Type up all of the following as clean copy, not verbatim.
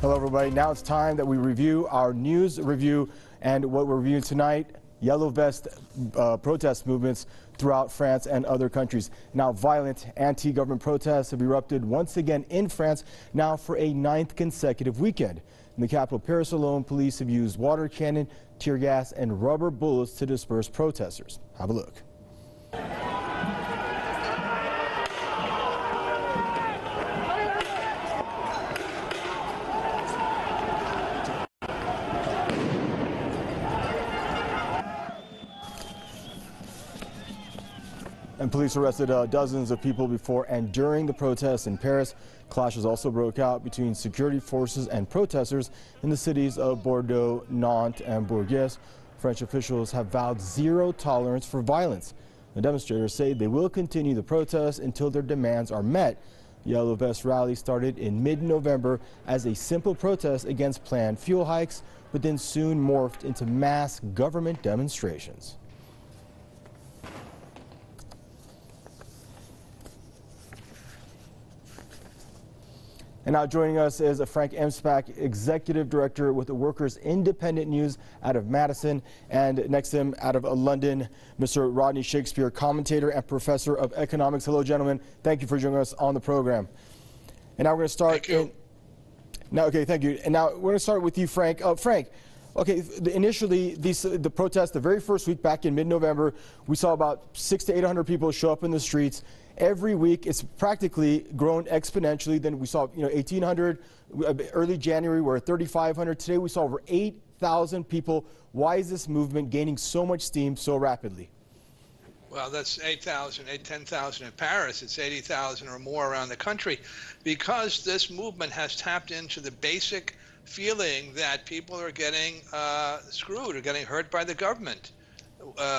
Hello, everybody. Now it's time that we review our news review, and what we're reviewing tonight, yellow vest protest movements throughout France and other countries. Now, violent anti-government protests have erupted once again in France, now for a 9th consecutive weekend. In the capital, Paris alone, police have used water cannon, tear gas, and rubber bullets to disperse protesters. Have a look. And police arrested dozens of people before and during the protests in Paris. Clashes also broke out between security forces and protesters in the cities of Bordeaux, Nantes, and Bourges. French officials have vowed zero tolerance for violence. The demonstrators say they will continue the protests until their demands are met. The Yellow Vest rally started in mid-November as a simple protest against planned fuel hikes, but then soon morphed into mass government demonstrations. And now joining us is Frank Emspak, Executive Director with the Workers' Independent News out of Madison, and next to him out of London, Mr. Rodney Shakespeare, commentator and professor of economics. Hello, gentlemen. Thank you for joining us on the program. And now we're going to start. Thank you. Thank you. And now we're going to start with you, Frank. Frank, okay, initially the protests, the very first week back in mid-November, we saw about 600 to 800 people show up in the streets. Every week, it's practically grown exponentially. Then we saw, 1,800. Early January, we're at 3,500. Today, we saw over 8,000 people. Why is this movement gaining so much steam so rapidly? Well, that's 10,000 in Paris. It's 80,000 or more around the country, because this movement has tapped into the basic feeling that people are getting screwed or getting hurt by the government.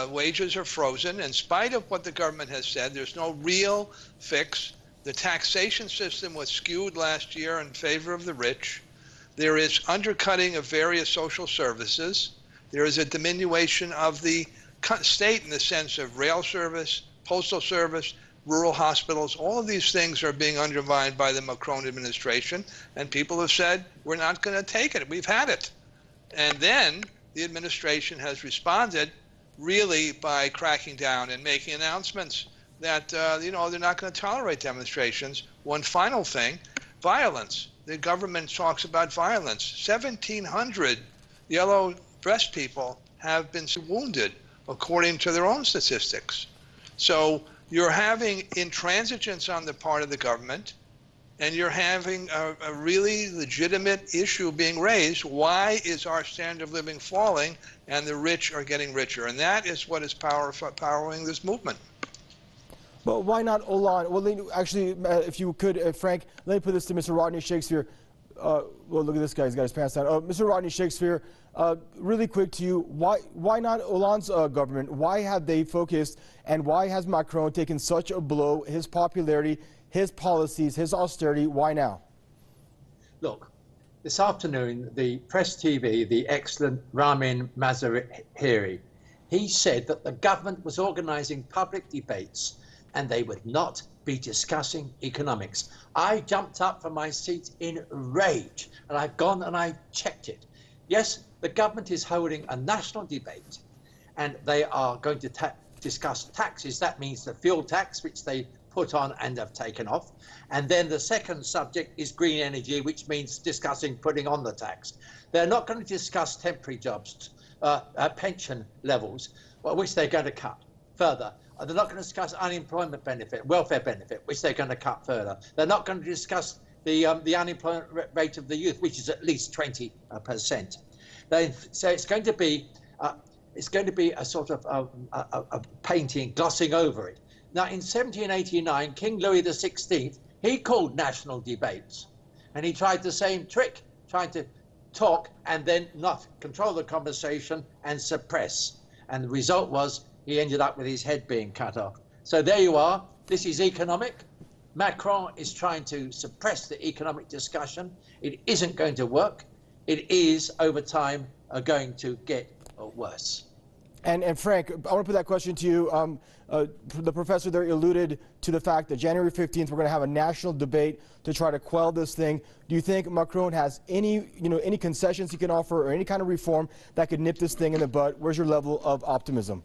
Wages are frozen. In spite of what the government has said, there's no real fix. The taxation system was skewed last year in favor of the rich. There is undercutting of various social services. There is a diminution of the state in the sense of rail service, postal service, rural hospitals. All of these things are being undermined by the Macron administration, and people have said, we're not going to take it. We've had it. And then the administration has responded really by cracking down and making announcements that, they're not going to tolerate demonstrations. One final thing, violence. The government talks about violence. 1,700 yellow vest people have been wounded, according to their own statistics. So you're having intransigence on the part of the government, and you're having a really legitimate issue being raised. Why is our standard of living falling and the rich are getting richer? And that is what is powering this movement. But why not Hollande? Well, actually, if you could, Frank, let me put this to Mr. Rodney Shakespeare. Well, look at this guy. He's got his pants down. Mr. Rodney Shakespeare, really quick to you. Why not Hollande's government? Why have they focused, and why has Macron taken such a blow? His popularity, his policies, his austerity, why now? Look, this afternoon, the Press TV, the excellent Ramin Mazahiri, he said that the government was organizing public debates and they would not be discussing economics. I jumped up from my seat in rage, and I've gone and I checked it. Yes, the government is holding a national debate, and they are going to discuss taxes. That means the fuel tax, which they put on and have taken off. And then the second subject is green energy, which means discussing putting on the tax. They're not going to discuss temporary jobs, pension levels, which they're going to cut further. They're not going to discuss unemployment benefit, welfare benefit, which they're going to cut further. They're not going to discuss the unemployment rate of the youth, which is at least 20%. So it's going to be a sort of a painting, glossing over it. Now, in 1789, King Louis XVI, he called national debates, and he tried the same trick, trying to talk and then not control the conversation and suppress. And the result was he ended up with his head being cut off. So there you are. This is economic. Macron is trying to suppress the economic discussion. It isn't going to work. It is, over time, going to get worse. And Frank, I want to put that question to you. The professor there alluded to the fact that January 15th, we're going to have a national debate to try to quell this thing. Do you think Macron has any concessions he can offer or any kind of reform that could nip this thing in the bud? Where's your level of optimism?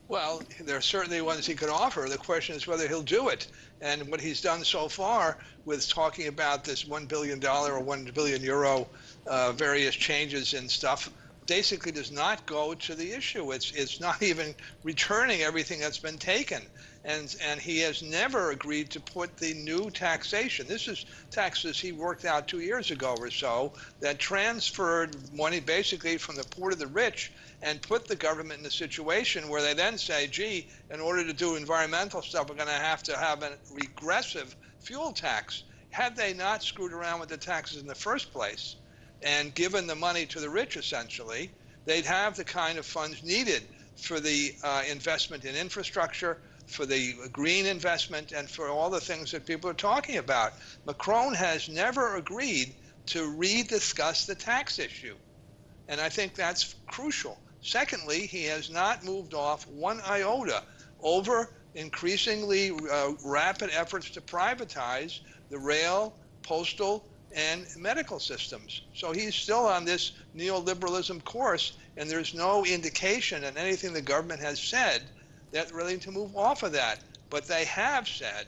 Well, there are certainly ones he could offer. The question is whether he'll do it. And what he's done so far with talking about this $1 billion or €1 billion various changes and stuff basically does not go to the issue. It's not even returning everything that's been taken. And he has never agreed to put the new taxation. This is taxes he worked out 2 years ago or so that transferred money basically from the poor to the rich and put the government in a situation where they then say, gee, in order to do environmental stuff, we're going to have a regressive fuel tax. Had they not screwed around with the taxes in the first place and given the money to the rich, essentially, they'd have the kind of funds needed for the investment in infrastructure, for the green investment, and for all the things that people are talking about. Macron has never agreed to rediscuss the tax issue, and I think that's crucial. Secondly, he has not moved off one iota over increasingly rapid efforts to privatize the rail, postal, and medical systems. So he's still on this neoliberalism course, and there's no indication in anything the government has said that they're willing to move off of that. But they have said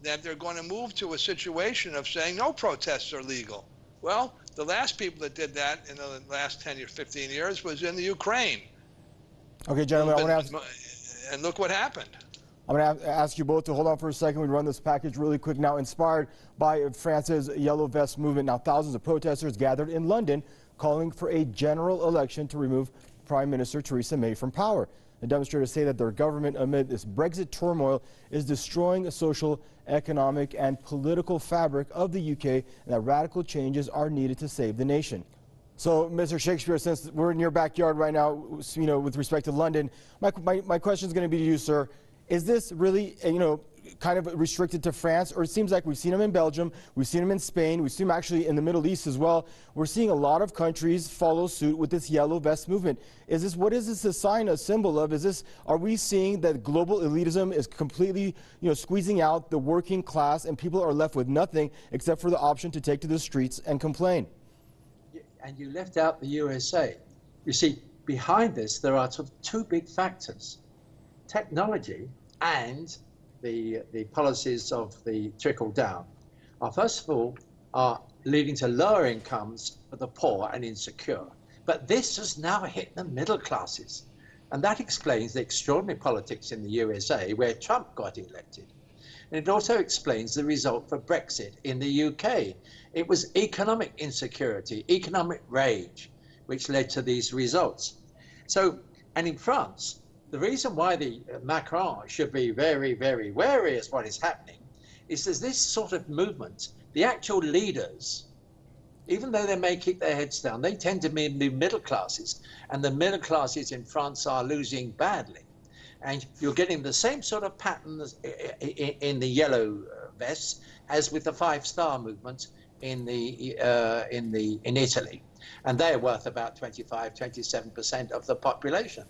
that they're going to move to a situation of saying no protests are legal. Well, the last people that did that in the last 10 or 15 years was in the Ukraine. Okay, gentlemen, I want to ask... And look what happened. I'm going to ask you both to hold on for a second. We run this package really quick now. Inspired by France's Yellow Vest movement, now thousands of protesters gathered in London calling for a general election to remove Prime Minister Theresa May from power. The demonstrators say that their government, amid this Brexit turmoil, is destroying the social, economic, and political fabric of the UK, and that radical changes are needed to save the nation. So, Mr. Shakespeare, since we're in your backyard right now, with respect to London, my question is going to be to you, sir. Is this really, kind of restricted to France, or it seems like we've seen them in Belgium, we've seen them in Spain, we've seen them actually in the Middle East as well. We're seeing a lot of countries follow suit with this yellow vest movement. What is this a sign, a symbol of? Are we seeing that global elitism is completely, squeezing out the working class, and people are left with nothing except for the option to take to the streets and complain? And you left out the USA. You see, behind this, there are sort of two big factors: technology and the policies of the trickle down are, first of all, are leading to lower incomes for the poor and insecure. But this has now hit the middle classes. And that explains the extraordinary politics in the USA where Trump got elected. And it also explains the result for Brexit in the UK. It was economic insecurity, economic rage, which led to these results. So, and in France, the reason why the Macron should be very, very wary as what is happening is there's this sort of movement. The actual leaders, even though they may keep their heads down, they tend to be in the middle classes, and the middle classes in France are losing badly. And you're getting the same sort of patterns in the yellow vests as with the five-star movement in Italy, and they're worth about 25–27% of the population.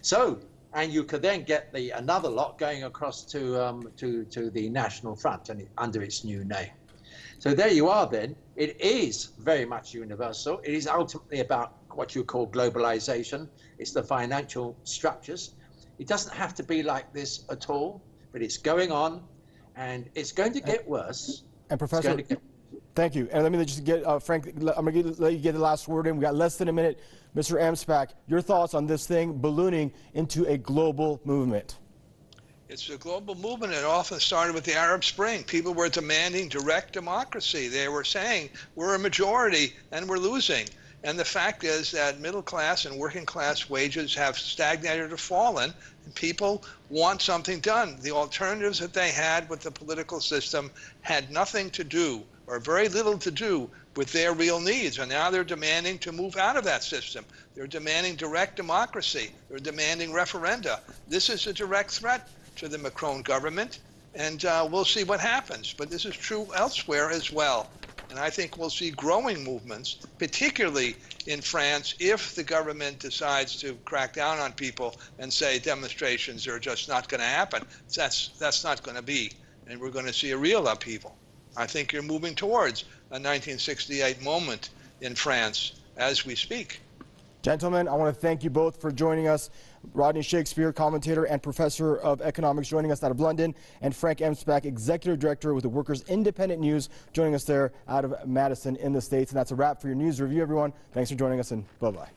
So, and you could then get another lot going across to the National Front and under its new name. So there you are then. It is very much universal. It is ultimately about what you call globalization. It's the financial structures. It doesn't have to be like this at all, but it's going on, and it's going to get worse. And Professor, thank you. And let me just get, Frank, I'm going to let you get the last word in. We got less than a minute. Mr. Amspak, your thoughts on this thing ballooning into a global movement? It's a global movement. It often started with the Arab Spring. People were demanding direct democracy. They were saying, we're a majority and we're losing. And the fact is that middle class and working class wages have stagnated or fallen, and people want something done. The alternatives that they had with the political system had nothing to do, or very little to do, with their real needs. And now they're demanding to move out of that system. They're demanding direct democracy. They're demanding referenda. This is a direct threat to the Macron government, and we'll see what happens. But this is true elsewhere as well. And I think we'll see growing movements, particularly in France, if the government decides to crack down on people and say demonstrations are just not going to happen. That's not going to be, and we're going to see a real upheaval. I think you're moving towards a 1968 moment in France as we speak. Gentlemen, I want to thank you both for joining us. Rodney Shakespeare, commentator and professor of economics, joining us out of London, and Frank Emspak, executive director with the Workers Independent News, joining us there out of Madison in the States. And that's a wrap for your news review, everyone. Thanks for joining us, and bye-bye.